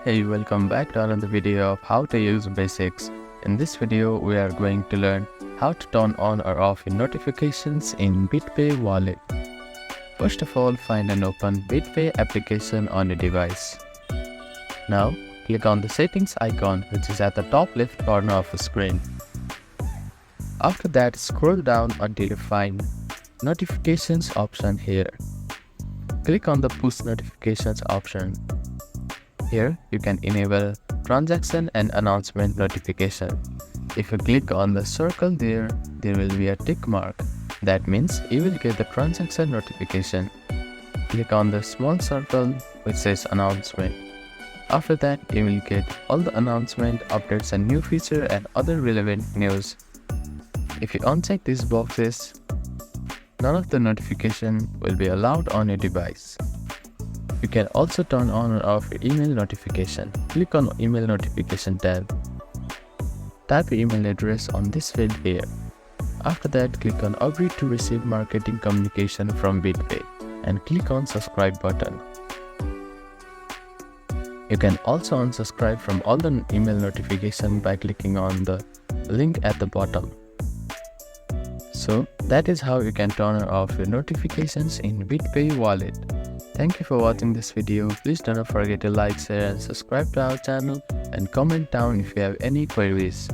Hey, welcome back to another video of how to use basics. In this video, we are going to learn how to turn on or off your notifications in BitPay wallet. First of all, find and open BitPay application on your device. Now, click on the settings icon which is at the top left corner of the screen. After that, scroll down until you find notifications option here. Click on the push notifications option. Here, you can enable transaction and announcement notification. If you click on the circle there will be a tick mark. That means you will get the transaction notification. Click on the small circle which says announcement. After that, you will get all the announcement, updates and new feature and other relevant news. If you uncheck these boxes, none of the notification will be allowed on your device. You can also turn on or off your email notification. Click on email notification tab. Type your email address on this field here. After that, click on agree to receive marketing communication from BitPay and click on subscribe button. You can also unsubscribe from all the email notification by clicking on the link at the bottom. So that is how you can turn off your notifications in BitPay wallet. Thank you for watching this video. Please don't forget to like, share and subscribe to our channel and comment down if you have any queries.